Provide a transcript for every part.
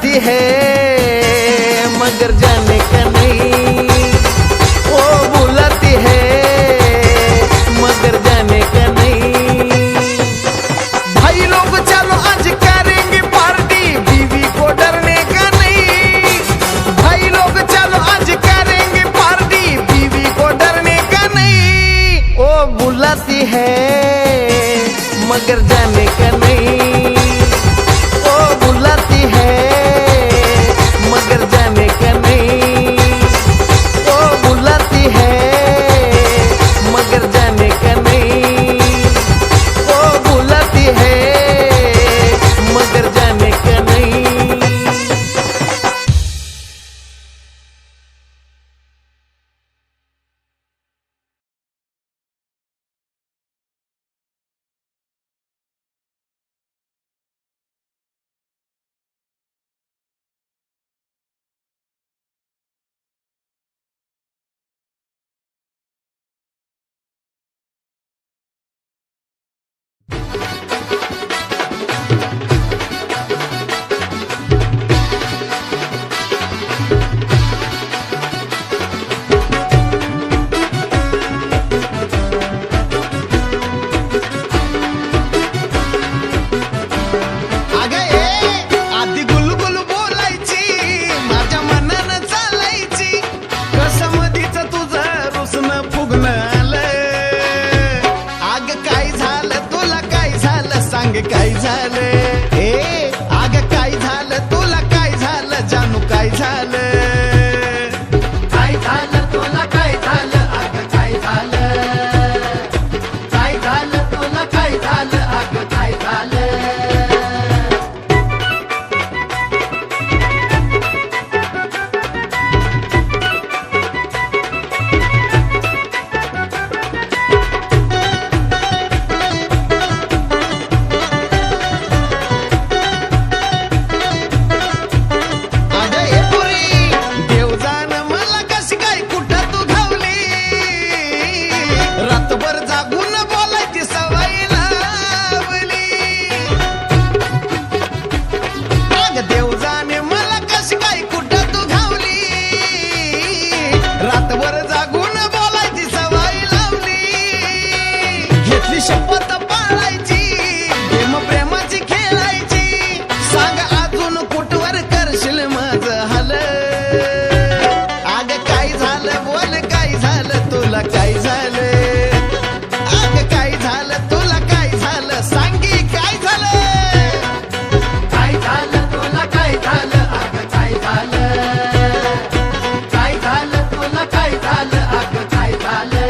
बुलाती है मगर जाने का नहीं, वो बुलाती है मगर जाने का नहीं। भाई लोग चलो आज करेंगे पार्टी, बीवी को डरने का नहीं। भाई लोग चलो आज करेंगे पार्टी, बीवी को डरने का नहीं। वो बुलाती है मगर जाने का नहीं, वो बुलाती है मगर जाने का नहीं, वो बुलाती है मगर जाने का नहीं, वो बुलाती है मगर जाने का नहीं। काय झालं ए आग काय झालं तुला काय झालं जानू काय झालं काय झालं तुला काय झालं आग काय झालं काय झालं तुला काय झालं आग काय झालं शपथ पाळायची प्रेम प्रेमाची खेळायची सांग अजून कुठवर करशील माझं हाल आग काय झालं बोल काय झालं तुला काय झालं आग काय झालं तुला काय झालं सांगी काय झालं काय झालं तुला काय झालं आग काय झालं काय झालं तुला काय झालं आग काय झालं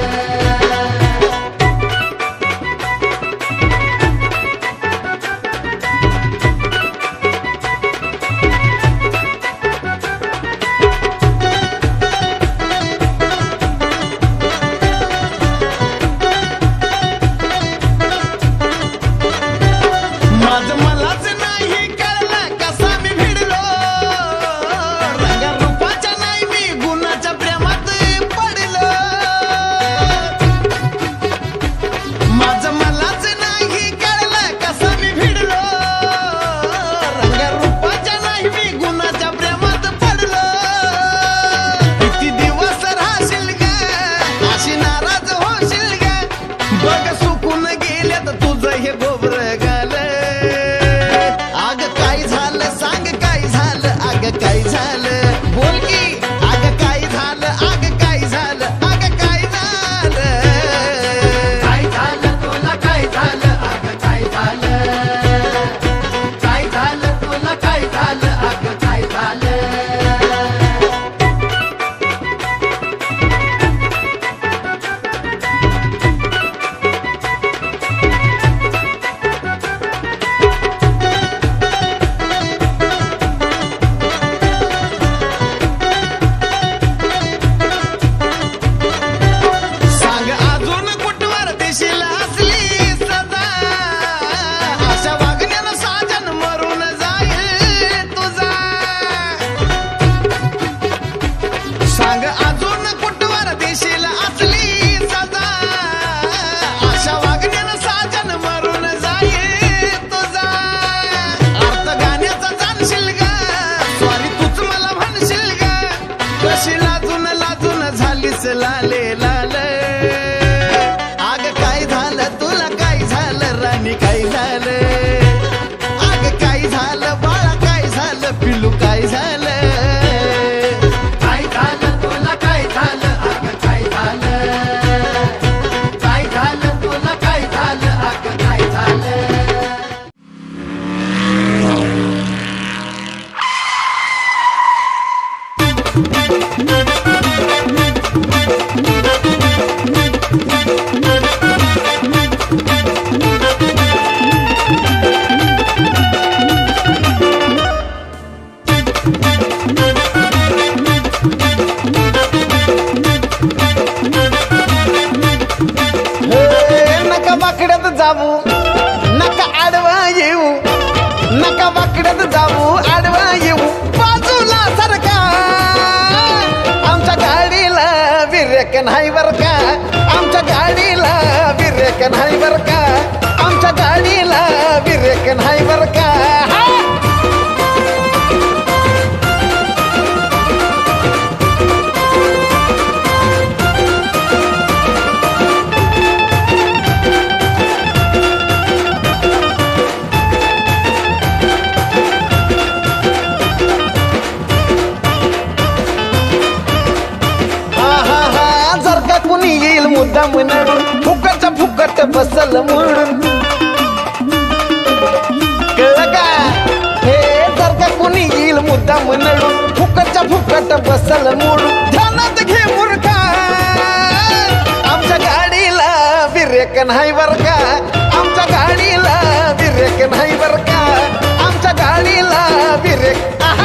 वाकड्यात जाऊ नका आडवा येऊ, नका वाकड्यात जाऊ आडवा येऊ, बाजूला सरका आमच्या गाडीला विरेक नाही बर का, आमच्या गाडीला विरेक नाही बर का, आमच्या गाडीला विरेक नाही बर का. मुद्दाम नडून फुकटच्या फुकट बसल म्हणून कळलं का हे, जर का कुणी येईल मुद्दाम नडून फुकटच्या फुकट बसल म्हणून ध्यानात घे मूर्खा आमच्या गाडीला विरेक नाही बर का, आमच्या गाडीला विरेक नाही बर का, आमच्या गाडीला विरेक नाही.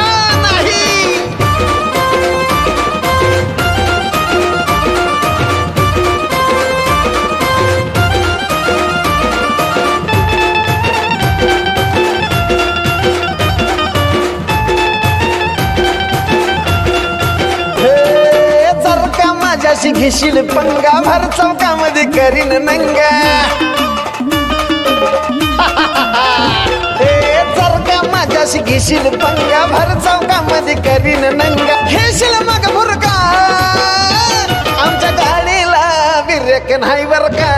माझ्याशी घेशील पंगा भर चौकामध्ये करीन नंगा जर का माझ्याशी घेशील पंगा भर चौकामध्ये करीन नंगा, घेशील मग भुरका आमच्या गाडीला विरेक नाही बर का,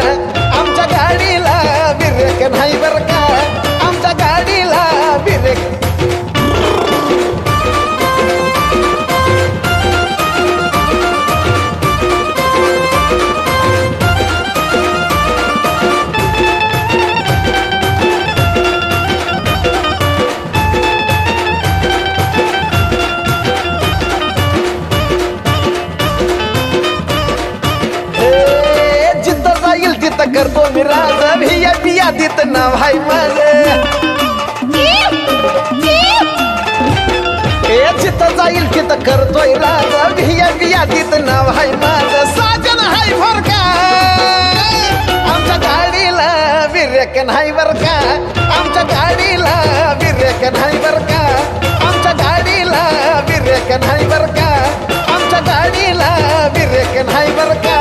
आमच्या गाडीला विरेक नाही बर का, आमच्या गाडीला विरेक. करतो मी राज भिया बिया देत नाव हाय माझं, जिथं जाईल तिथं करतोय राज भिया बिया देत नाव हाय माझं, साजन हाय बर का आमच्या गाडीला विरेक नाही बर का, आमच्या गाडीला विरेक नाही बर का, आमच्या गाडीला विरेक नाही बर का, आमच्या गाडीला विरेक नाही बर का.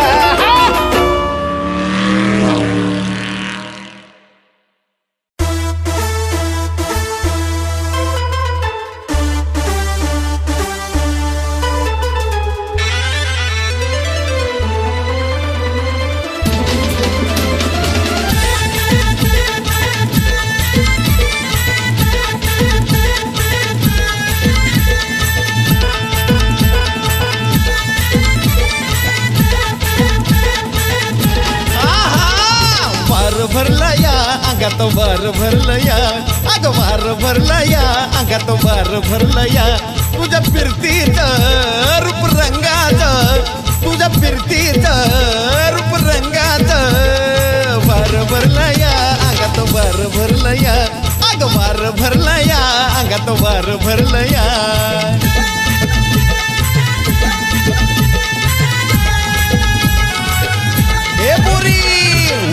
अंगात वार भरलं या, अग वार भरलं या, अंगात वार भरलं या, तुझ्या फिरतीत रूप रंगात, तुझ्या फिरतीत रूप रंगात वार भरलं या, अंगात वार भरलं या, अग वार भरलं या, अंगात वार भरलं या.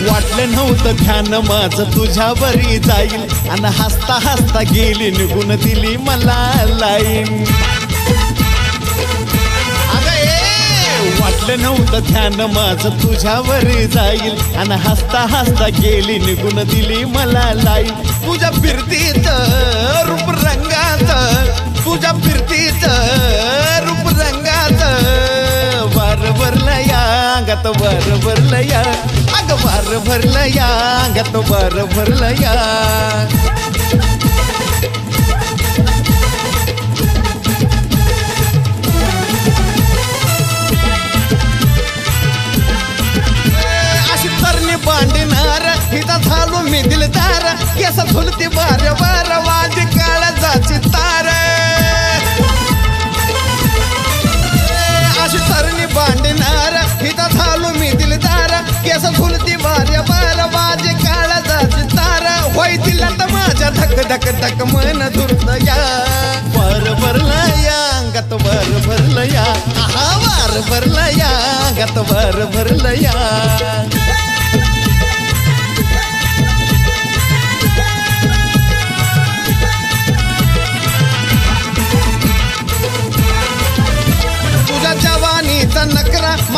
वाटलं नव्हतं ध्यान माझं तुझ्यावरी जाईल, आणि हसता हसता गेली निघून दिली मला लाईन. वाटलं नव्हतं ध्यान माझं तुझ्यावरी जाईल, आणि हसता हसता गेली निघून दिली मला लाईन. तुझ्या फिरतीत रूप रंगात, तुझ्या फिरतीत रूप रंगात वार भरलं या, अंगात वार भरलं या, अग वार भरलं या, अंगात वार भरलं या. अशी तरणी बांधणार हिता झालो मी दिलदार, केस झुलती बार बार वाज काळजाची तार. अशी तरणी बांधणार हिता झालो मी दिलदार, केस झुलती बार बार वाज काळजाची तार. होय दिला तर माझ्या धक धक धक मन दुर्द या, वार भरलं या, अंगात वार भरलं या, आहा वार भरलं या, अंगात वार भरलं या.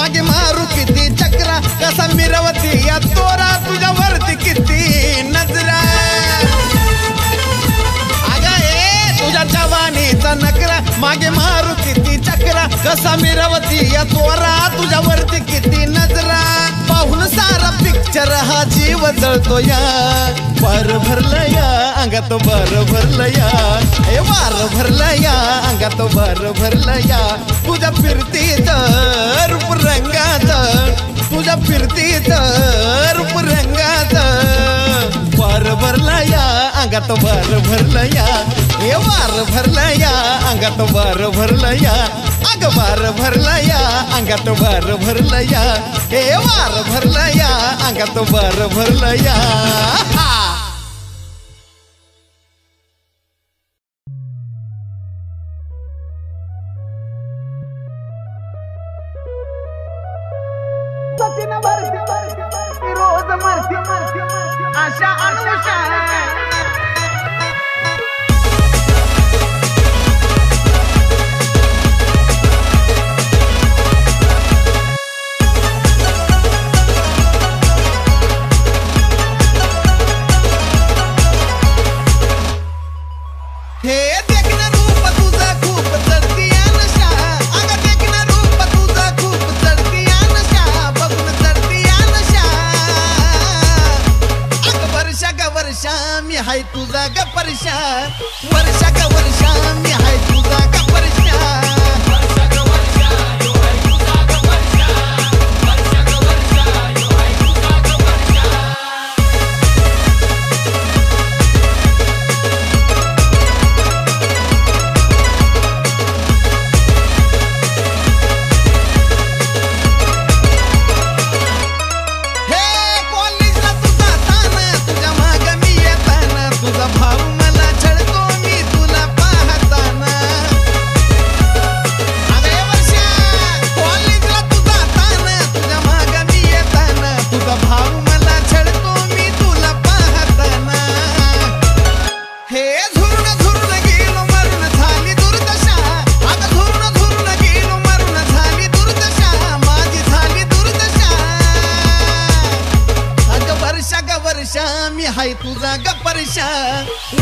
मागे मारू किती चक्रा कसा मिरवती या तोरा तुझ्यावरती किती नजरा तुझ्या जवानीचा नकरा मागे मारू किती चक्रा कसा मिरवती या तोरा तुझ्यावरती किती नजरा पाहून सारा पिक्चर हा जीव जळतो या वार भरलं या अंगात वार भरलं या हे वार भरलं या अंगात वार भरलं या तुझ्या फिरतीच रूप रंगात तुझ्या फिरतीच रूप रंगात वार भरलं या अंगात वार भरलं या हे वार भरलं या अंगात वार भरलं या अग वार भरलं या अंगात वार भरलं या हे वार भरलं या अंगात वार भरलं या सचिन भरती रोज मरती आशा अनुषा हे देखणं रूप तुझं खूप चढती नशा अगं देखणं रूप तुझं खूप चढती नशा बघून चढती नशा अगं वर्षा ग वर्षा मी हाय तुझा ग परशा वर्षा ग वर्षा मी हाय तुझा ग परशा मी हाय तुझा ग परशा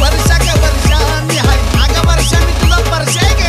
वर्षा ग वर्षा मी हाय अगं वर्षा मी तुझा परशा ग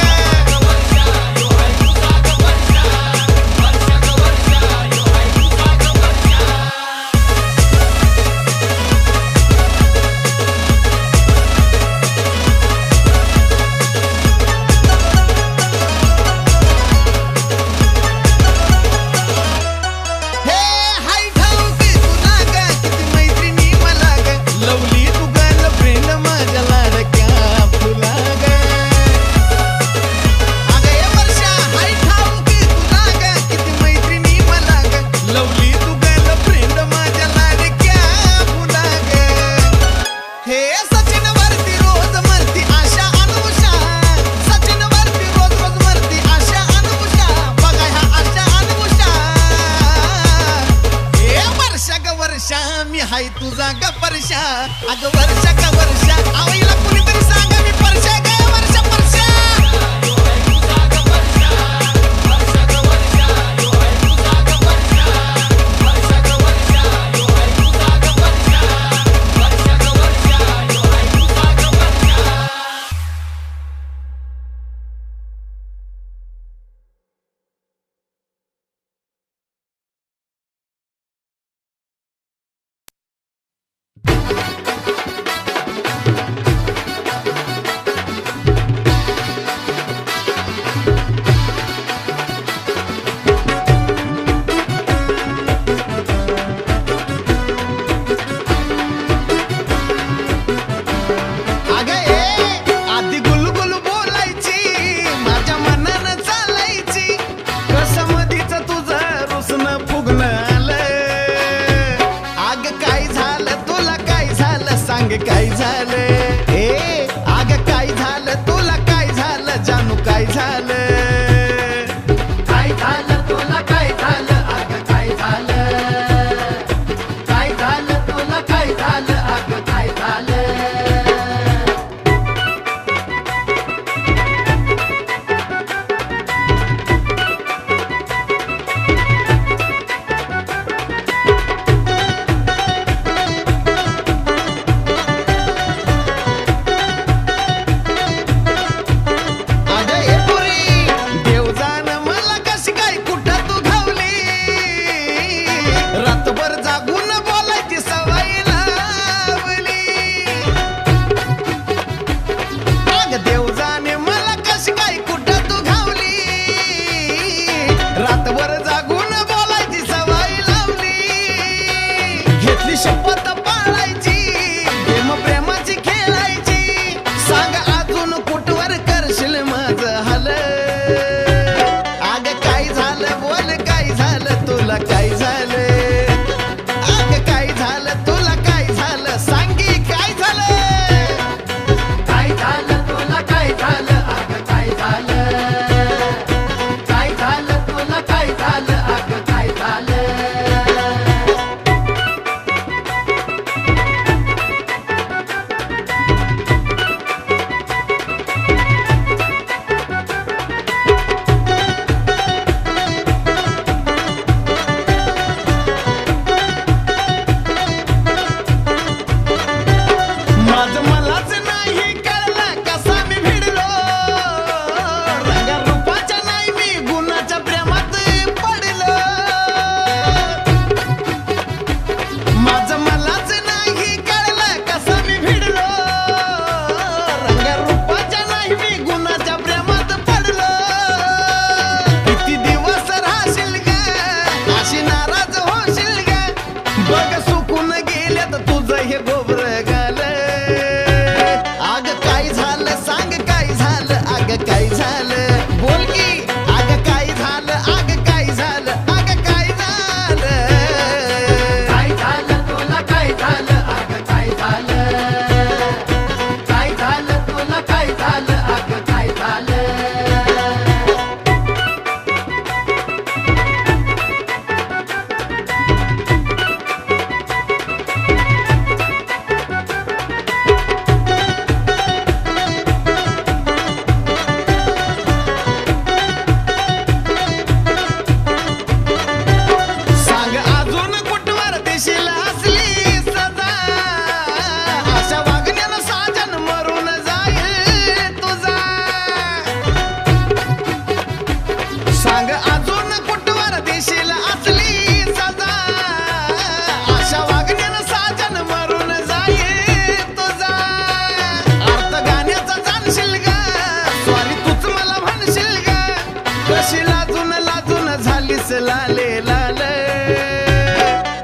मी हाय तुझा ग परशा अगं वर्षा ग वर्षा आवईला कुणीतरी सांगा मी परशा ग वर्षा परशा शपथ पाळायची प्रेम प्रेमाची खेळायची सांग अजून कुठवर करशील माझं हाल आग काय झालं बोल काय झालं तुला काय झालं आग काय झालं तुला काय झालं सांगी काय झालं काय झालं तुला काय झालं अगं काय झालं काय झालं तुला काय झालं अगं काय झालं माझं मलाच नाही कळलं कसा मी भिडलो रंगा रूपाच्या नाही मी गुणाच्या प्रेमात पडलो माझं मलाच नाही कळलं कसा मी भिडलो रंगा रूपाच्या नाही मी गुणाच्या प्रेमात पडलो किती दिवस राहशील ग अशी नाराज होशील ग बघ सुकून गेल्यात तुझं हे गोबर गाल आग काय झालं सांग काय झालं आग काय झालं बोल की आग काय झालं आग काय झालं आग काय झालं काय झालं तुला काय झालं अगं काय झालं काय झालं तुला काय झालं अगं काय झालं सांग अजून कुठवर देशील असली सदा अशा वागण्यानं साजन मरून जाईल तुझा सांग अजून कुठवर देशील असली सदा अशा वागण्यानं साजन मरून जाईल तुझा अर्थ गाण्याचा जाणशील ग स्वारी तूच मला म्हणशील ग कशी लाजून लाजून झालीस लाले लाल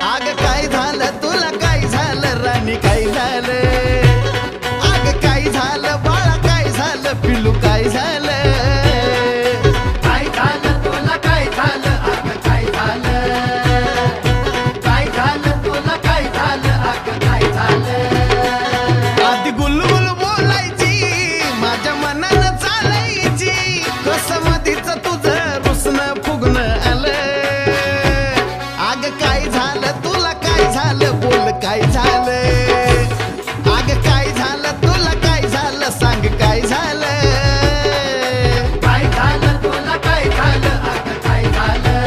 आग काय झालं तुला काय झालं राणी काय झालं आग काय झालं बाळा काय झालं पिलू काय झालं काय झालं तुला काय झालं अगं काय झालं काय झालं तुला काय झालं अगं काय झालं आधी गुलगुल बोलायची माझ्या मनानं चालायची कसं मधीच तुझं रुसणं फुगणं आलं आग काय झालं तुला काय झालं बोल काय झालं आग काय झालं तुला काय झालं सांग काय झालं काय झालं तुला काय झालं अगं काय झालं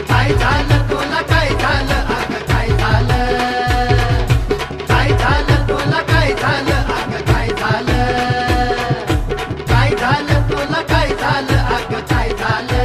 काय झालं तुला काय झालं अगं काय झालं काय झालं तुला काय झालं अगं काय झालं काय झालं तुला काय झालं अगं काय झालं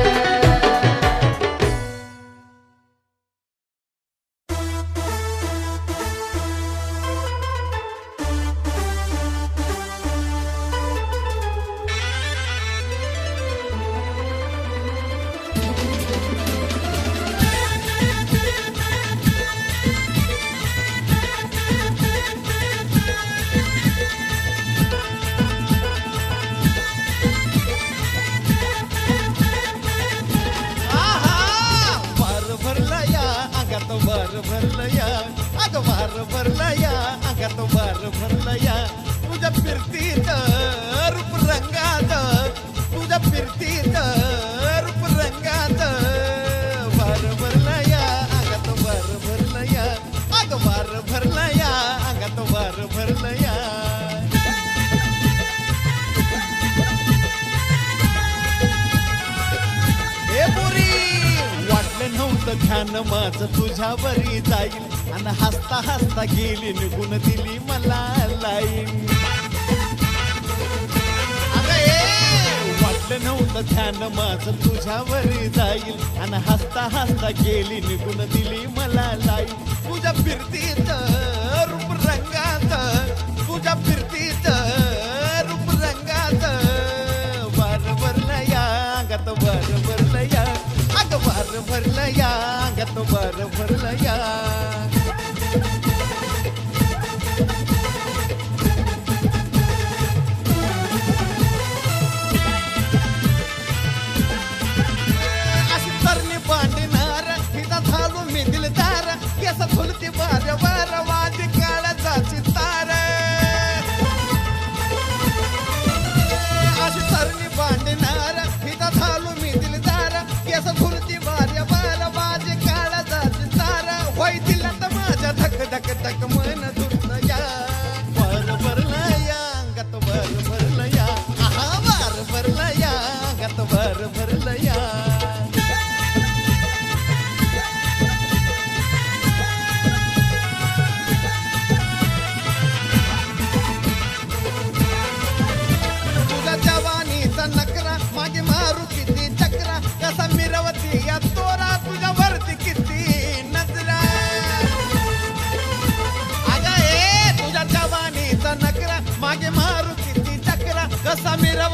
आहा! वार भरलं या अंगात वार भरलं या अग वार भरलं या अंगात वार भरलं या तुझ्या फिरतीत रूप रंगात तुझ्या फिरतीत रूप रंगात वार भरलं या अंगात वार भरलं या अग वार भरलं या अंगात वार भरलं या ए पोरी वाटलं नव्हतं ध्यान माझं तुझ्यावरी जाईल आणि हसता हसता गेली निघून दिली मला लाईन अगं वाटलं नव्हतं ध्यान माझं तुझ्यावरी जाईल आणि हसता हसता गेली निघून दिली मला लाईन तुझ्या फिरतीत रूप रंगात तुझ्या फिरतीत रूप रंगात वार भरलं या अंगात वार भरलं या अगं वार भरलं या अंगात वार भरलं या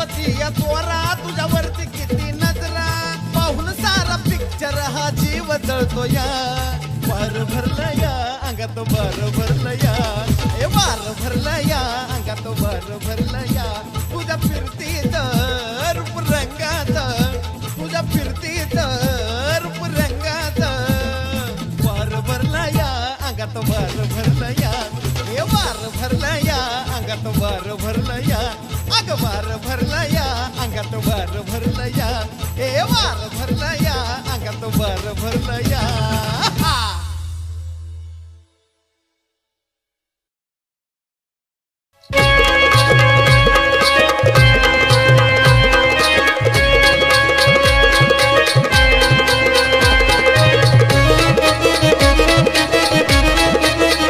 कोणाची या चोरा तुझ्यावरती किती नजरा पाहून सारा पिक्चर हा जीव जळतो या वार भरलं या अंगात वार भरलं या ए वार भरलं या अंगात वार भरलं या तुझ्या फिरतीत रूप रंगात तुझ्या फिरतीत रूप रंगात वार भरलं या अंगात वार भरलं या ए वार भरलं या अंगात वार भरलं या अग वार भरलं या अंगात वार भरलं या ए वार भरलं या अंगात वार भरलं या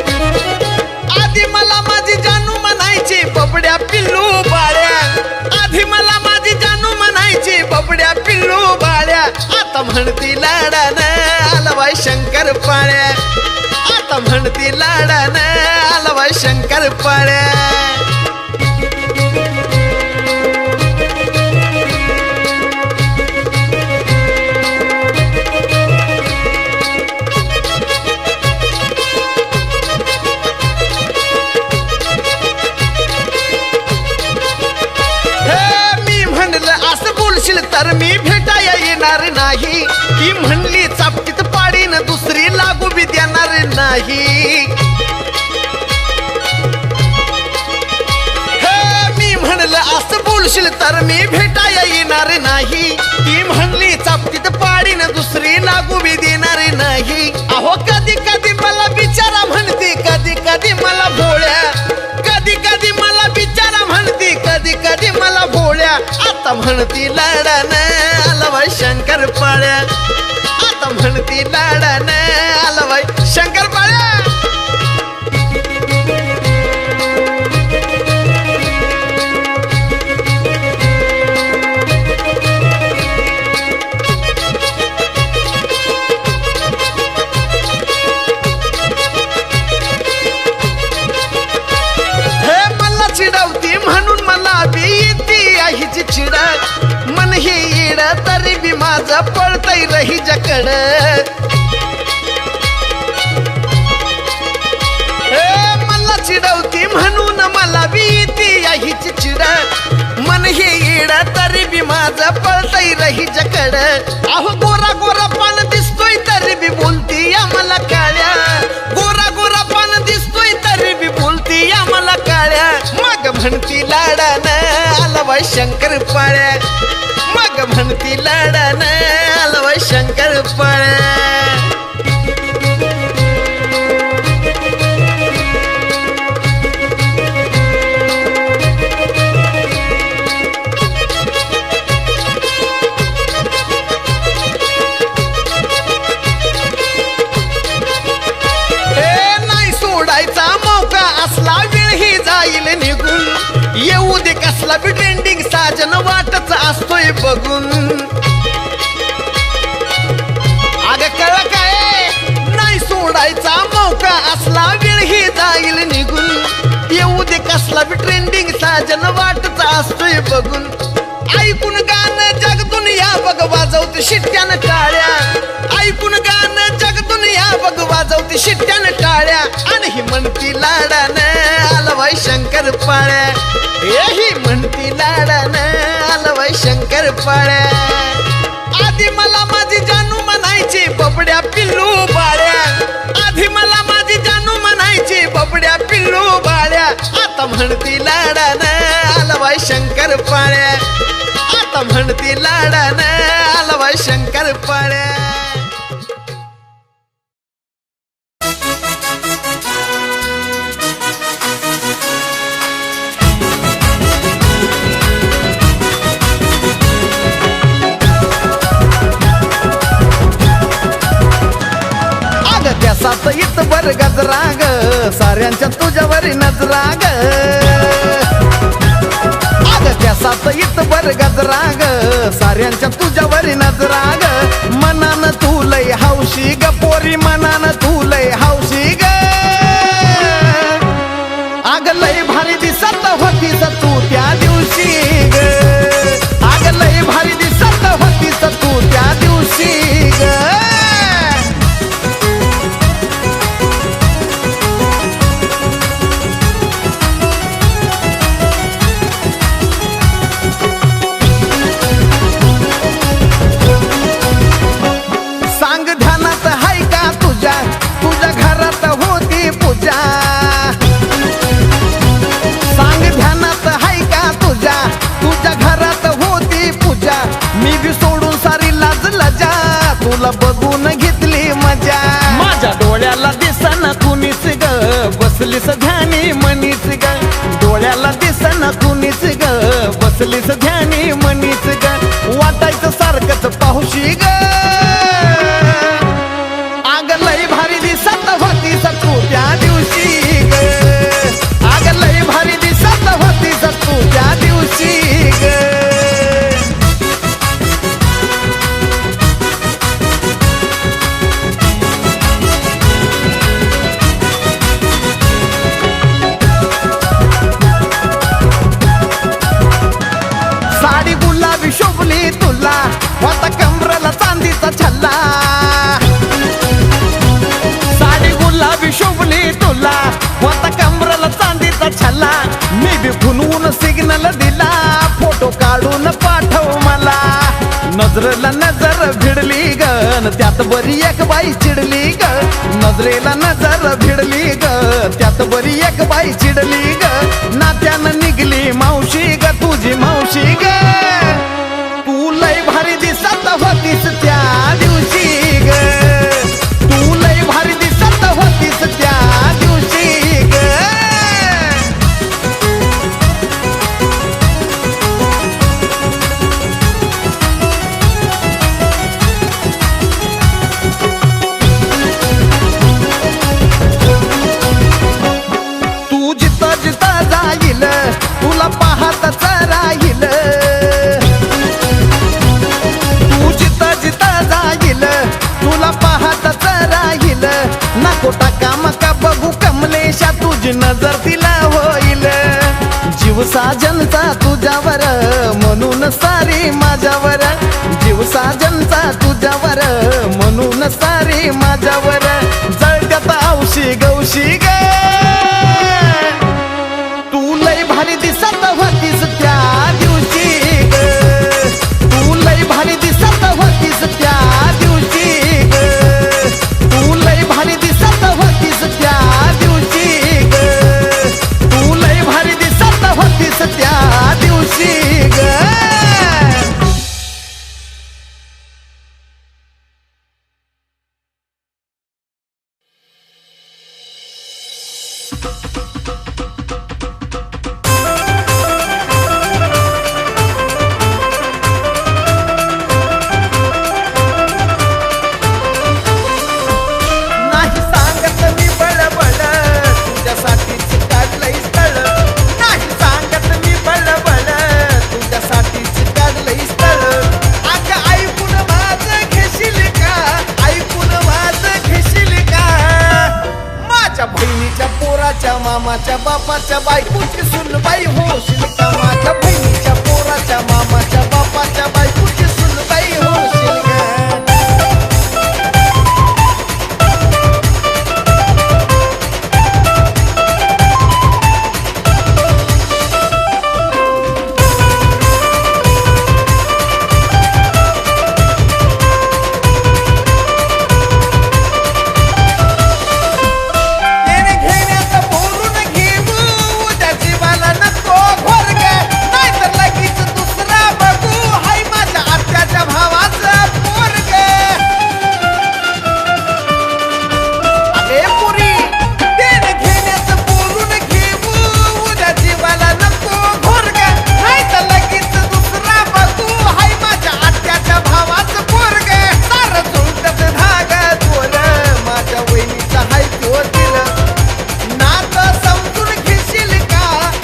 आधी मला माझी जानू म्हणायची बबड्या पिल्लू बाळ्या आधी मला माझी जानू म्हणायची बबड्या पिल्लू बाळ्या आता म्हणती लाडानं आला बाई शंकर पाळ्या आता म्हणती लाडानं आला बाई शंकर पाळ्या तर मी भेटाया येणार नाही ती म्हणली चापटीत पाडीन दुसरी लागू बी देणार नाही मी म्हणलं असं बोलशील तर मी भेटाया येणार नाही ती म्हणली चापटीत पाडीन दुसरी लागू बी देणार नाही अहो कधी कधी मला बिचारा म्हणती कधी कधी मला भोळ्या कधी कधी मला बिचारा म्हणती कधी कधी मला भोळ्या आता म्हणती लाडानं आला बाई शंकर पाळ्या आता म्हणती लाडानं आला बाई शंकर पाळ्या चिडवती म्हणून मला बी येते आईची चिड मन हे येड तरी बी माझं पळतय रही जकड मला चिडवती म्हणून मला बी येते आईची चिड मन हे येड तरी बी माझं पळतय रही जकड अहो गोरा गोरा पान दिसतोय तरी बी बोलती या मला काळ्या गोरा गोरा पान दिसतोय तरी बी बोलती या मला काळ्या मग म्हणती लाडानं आला बाई शंकर पाळ्या मग म्हणती लाडानं आला बाई शंकर पाळ्या नाही सोडायचा मौका असला वेळ ही जाईल निघून येऊ दे कसला बी ट्रेंडिंग साजन वाटच असतोय बघून अग कळ काय नाही सोडायचा मौका असला वेळ ही जाईल निघून येऊ दे कसला बी ट्रेंडिंग साजन वाटच असतोय बघून ऐकून गाणं जग दुनिया बघ वाजवते शिट्ट्यानं टाळ्या ऐकून गाणं जग दुनिया बघ वाजवते शिट्ट्यानं टाळ्या आणि ही म्हणती लाडानं आला बाई शंकर पाळ्या ही म्हणती लाडानं आला बाई शंकर पाळ्या आधी मला माझी जानू म्हणायची बबड्या पिल्लू बाळ्या आधी मला माझी जानू म्हणायची बबड्या पिल्लू बाळ्या आता म्हणती लाडानं आला बाई शंकर पाळ्या आता म्हणती लाडानं आला बाई शंकर पाळ्या त्यासात इत बर गजराग साऱ्यांच्या तुझ्यावरी नजराग अग त्यासात इत बर गजराग साऱ्यांच्या तुझ्यावरी नजराग मनान तू लय हौशी ग पोरी मनान तू लय हौशी ग अग लय भारी दिसत होतीस तू त्या दिवशी ग दिसना कुणीच ग बसलीस ध्यानी मनीच ग डोळ्याला दिसना कुणीच ग बसलीस ध्यानी मनीच ग वाटायचं सारखंच पाहुशी ग आग लय भारी दिसत होतीस तू त्या दिवशी ग आग लय भारी दिसत होतीस तू त्या दिवशी ग साडी गुलाबी शोभली तुला होता कमरेला चांदीचा छल्ला साडी गुलाबी शोभली तुला होता कमरेला चांदीचा छल्ला मी बी फुनवून सिग्नल दिला फोटो काढून पाठव मला नजरेला नजर भिडली ग न त्यात बरी एक बाई चिडली ग नजरेला नजर भिडली ग त्यात बरी एक बाई चिडली ग नात्यानं निघली मावशी ग तुझी मावशी ग तू लय भारी दिसत होतीस त्या दिवशी ग तू लय भारी दिसत होतीस त्या दिवशी ग तू जिथं जिथं जाईल तुला पाहतच राहील तू जिथं जिथं जाईल तुला पाहतच राहील नको टाका मका बघू कमलेशा तुझी नजर तिला होईल जीव साजनचा तुझ्यावर म्हणून सारी माझ्यावर जीव साजनचा तुझ्यावर म्हणून सारी माझ्यावर जळत्यात औशी गौशी ग तू लय भारी दिसत होतीस त्या दिवशी ग तू लय भारी दिसत होतीस त्या दिवशी ग तू लय भारी दिसत होतीस त्या दिवशी ग तू लय भारी दिसत होतीस त्या दिवशी ग नाही सांगत मी बळबळ तुझ्यासाठीच काढलंय स्थळ नाही सांगत मी बळबळ तुझ्यासाठीच काढलंय स्थळ अगं ऐकून माझं घेशील का ऐकून माझं घेशील का माझ्या बहिणीच्या पोराच्या मामाच्या बापाच्या बायकोची सुनबाई होशील का माझ्या बहिणीच्या पोराच्या मामाच्या बापाच्या बायकोची सुनबाई होशील का तेरे घेण्याचं बोलून घेऊ उद्या जीवाला नको घोरग नाहीतर लगेच दुसरा बघू हाय माझ्या आत्याच्या भावाचं पोरग अरे पुरी तेरे घेण्याचं बोलून घेऊ उद्या जीवाला नको घोरग नाहीतर लगेच दुसरा बघू हाय माझ्या आत्याच्या भावाचं पोरग सारं जुळतच धाग तोर माझ्या वहिनीचा हाय तो दिलं नातं समजून घेशील का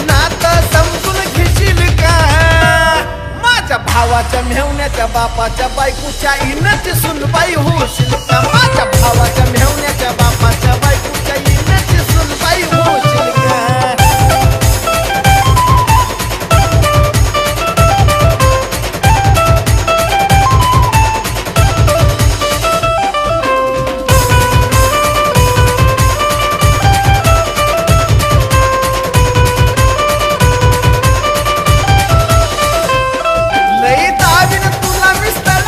नातं समजून घेशील का माझ्या भावाच्या मेहण्याच्या बापाच्या बायकोच्या इनची सुनबाई होशील का माझ्या भावाच्या मेहण्याच्या बापाच्या बायकोच्या इनची सुनबाई होशील का लई दाबीन तुला मिस्तळ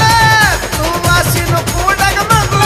तू वाशी नको डगमगू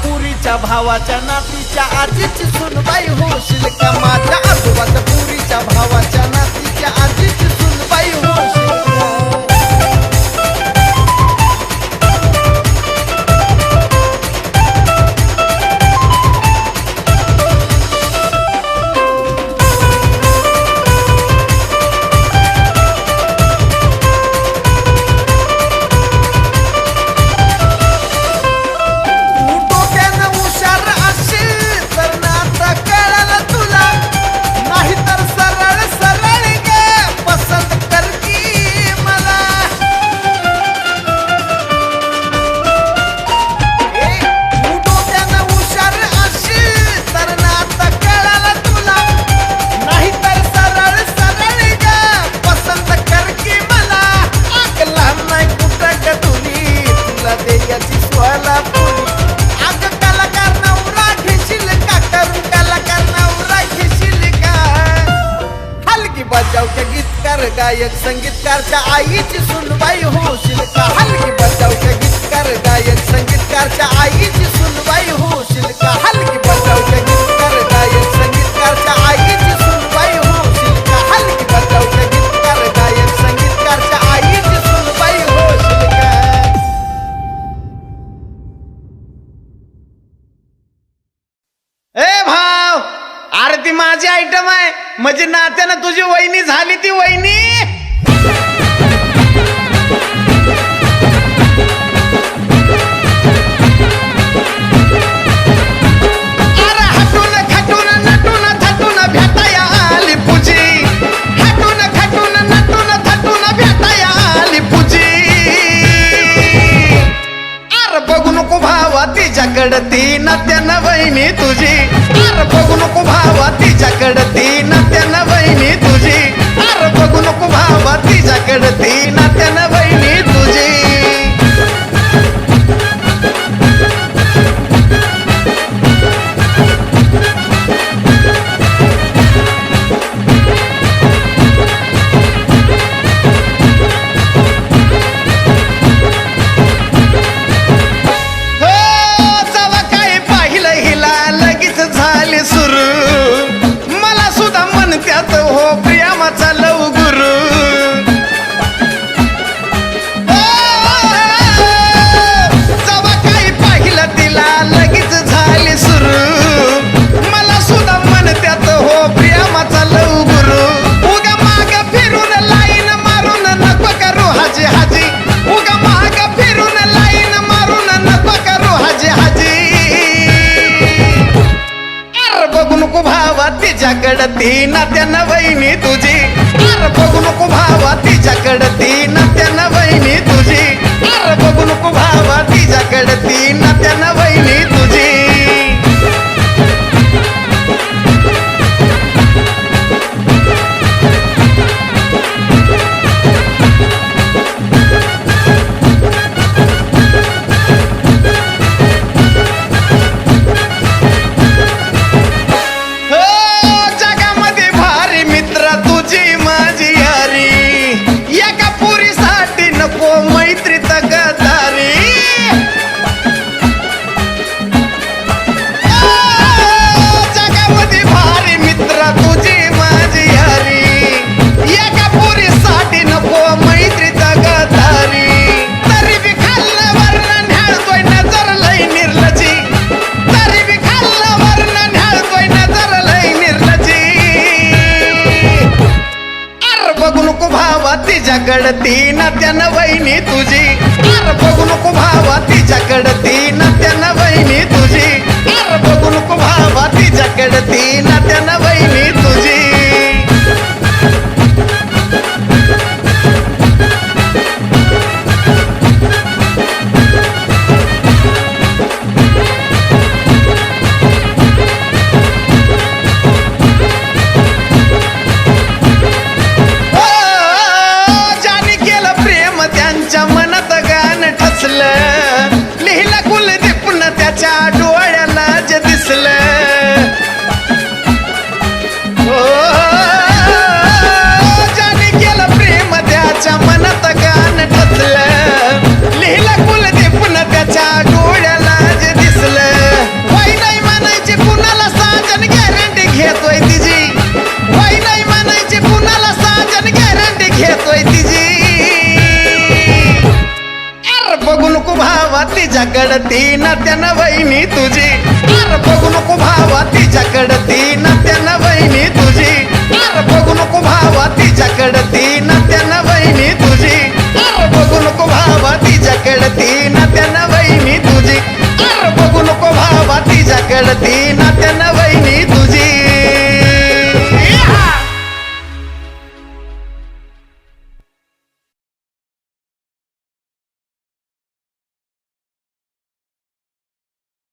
पुरीच्या भावाच्या नातीच्या आजीची सुनबाई होशील का माझ्या आजोबाच्या पुरीच्या भावाच्या नातीच्या आजीची सुनबाई होशील का गायक संगीतकारच्या आईची सुनबाई होशील का हलकी बजावच्या गीतकार गायक संगीतकारच्या आईची सुनबाई होशील का हलकी बजावच्या गीतकार गायक संगीतकारच्या आईची सुनबाई होशील का हलकी बजावच्या गीतकार गायक संगीतकारच्या आईची सुनबाई होशील का ए भाव अरे ती माझी आयटम आहे म्हणजे नात्यानं तुझी वहिनी झाली ती वहिनी अरे हटून खटून नटून थटून भेटाया आली पूजी हटून खटून नटून थटून भेटाया आली पूजी अरे बघू नको भावा तिच्याकडं ती नात्यानं वहिनी तुझी अरे बघू नको भावा तिच्याकडं ती नात्यानं वहिनी तुझी अरे बघू नको भावा तिच्याकडं ती नात्यानं वहिनी तुझी तिच्याकडं ती नात्यानं वहिनी तुझी अरे बघू नको भावा तिच्याकडं ती नात्यानं वहिनी तुझी अरे बघू नको भावा तिच्याकडं ती नात्यानं वहिनी तुझी तिच्याकडं ती नात्यानं वहिनी तुझी अरे बघू नको भावा तिच्याकडं ती नात्यानं वहिनी तुझी अरे बघू नको भावा तिच्याकडं ती नात्यानं वहिनी तुझी लिहिलं कुलदीपनं त्याच्या डोळ्याला जे दिसलं तिच्याकडं तीन त्यानं वहिनी तुझी अरे बघू नको भावा तिच्याकडं तीन त्यानं वहिनी तुझी अरे बघू नको भावा तिच्याकडं तीन त्यानं वहिनी तुझी अरे बघू नको भावा तिच्याकडं तीन त्यानं वहिनी तुझी अरे बघू नको भावा तिच्याकडं तीन